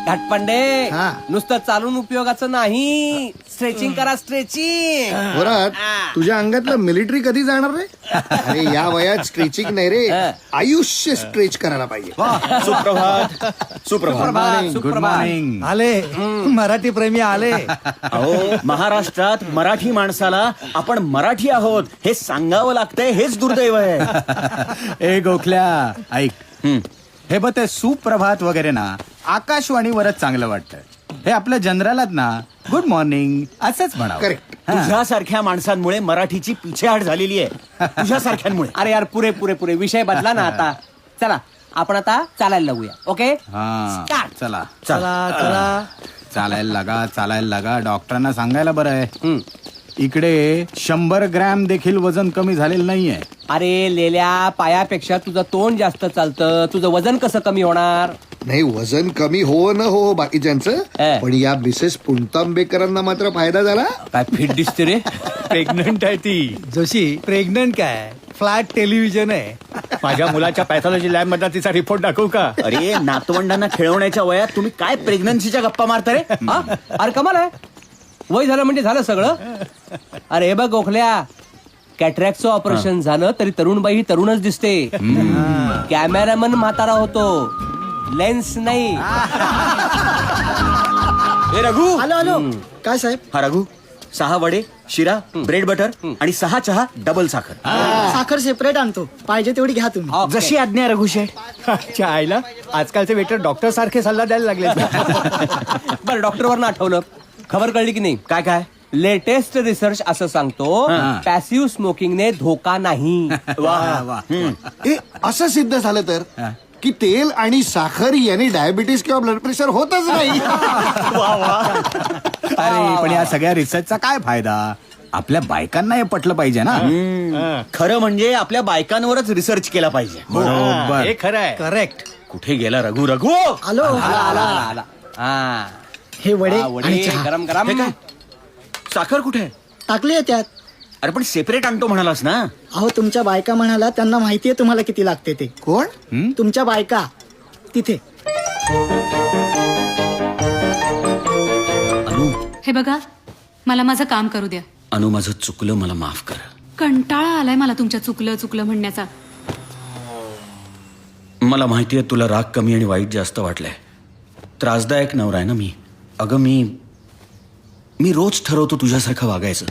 घाटपांडे हा. नुसतं चालून उपयोगाचं नाही, स्ट्रेचिंग करा स्ट्रेचिंग. वरात तुझ्या अंगातलं मिलिटरी कधी जाणार रे? अरे या वयात स्ट्रेचिंग नाही रे, आयुष्य स्ट्रेच करायला पाहिजे. सुप्रभात सुप्रभात. Good morning. आले मराठी प्रेमी आले. अहो महाराष्ट्रात मराठी माणसाला आपण मराठी आहोत हे सांगावं लागतंय, हेच दुर्दैव आहे. ए गोखल्या ऐक, हे बघ ते सुप्रभात वगैरे ना आकाशवाणीवरच चांगलं वाटतं. हे आपल्या जनरलात ना गुड मॉर्निंग असंच म्हणावं. करेक्ट. तुझ्यासारख्या माणसांमुळे मराठीची पिछेहाट झालेली आहे. तुझ्यासारख्यांमुळे. अरे यार पुरे पुरे पुरे विषय बदला ना आता. चला आपण आता चालायला लागूया. ओके हा Start. चला चला चला. चालायला लागा. डॉक्टरांना सांगायला बरं आहे. इकडे 100 ग्रॅम देखील वजन कमी झालेलं नाहीये. अरे लेल्या, पायापेक्षा तुझं तोंड जास्त चालतं, तुझं वजन कसं कमी होणार? नाही वजन कमी हो न हो बाकीच्यांचं, पण या मिसेस पुणतांबेकरांना मात्र फायदा झाला. काय फिट दिसते रे. प्रेग्नंट आहे ती. जोशी प्रेग्नंट काय, फ्लॅट टेलिव्हिजन आहे. माझ्या मुलाच्या पॅथॉलॉजी लॅब मधला तिचा रिपोर्ट दाखवू का? अरे नातवंडांना खेळवण्याच्या वयात तुम्ही काय प्रेग्नन्सीच्या गप्पा मारता रे? हा? अरे कमाल आहे, वय झालं म्हणजे झालं सगळं. अरे हे बघ गोखल्या, कॅटरॅक्टचं ऑपरेशन झालं तरी तरुणबाई ही तरुणच दिसते. कॅमेरामन म्हातारा होतो, लेन्स नाही. ए रघु, हॅलो हॅलो काय साहेब, हा रघु 6 वडे, शिरा, ब्रेड बटर आणि 6 चहा, डबल साखर. साखर सेपरेट आणतो, पाहिजे तेवढी घ्या तुम्ही. ओके. जशी आज्ञा रघु शेठ. अच्छा, आईला आजकालचे वेटर डॉक्टर सारखे सल्ला द्यायला लागले. बरं डॉक्टरवरनं आठवलं, खबर कळली की नाही? काय काय? लेटेस्ट रिसर्च असं सांगतो, पॅसिव्ह स्मोकिंगने धोका नाही. ए असं सिद्ध झालं तर की तेल आणि साखर याने डायबिटीस किंवा ब्लड प्रेशर होतच नाही. अरे पण या सगळ्या रिसर्चचा काय फायदा? आपल्या बायकांना हे पटलं पाहिजे ना. खरं म्हणजे आपल्या बायकांवरच रिसर्च केला पाहिजे. बरोबर. हे खरं आहे. करेक्ट. कुठे गेला रघु? रघु हॅलो आला. हा. हे वडे हा, आणि वडे चहा गरम गरम. हे काय? साखर कुठे आहे? टाकली त्यात. अरे पण सेपरेट आणतो म्हणालास ना. अहो तुमच्या बायका म्हणाला, त्यांना माहितीये तुम्हाला किती लागते ते. कोण? तुमच्या बायका तिथे. अनु, हे बघा, मला माझं काम करू द्या. अनु माझं चुकलं, मला माफ कर. कंटाळा आलाय मला तुमच्या चुकलं म्हणण्याचा. मला माहितीये तुला राग कमी आणि वाईट जास्त वाटलंय. त्रासदायक नवरा आहे ना मी. अगं मी रोज ठरवतो तुझ्यासारखं वागायचं,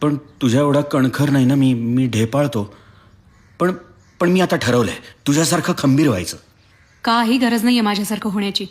पण तुझ्या एवढा कणखर नाही ना मी ढेपाळतो. पण मी आता ठरवलंय तुझ्यासारखं खंबीर व्हायचं. काही गरज नाहीये माझ्यासारखं होण्याची.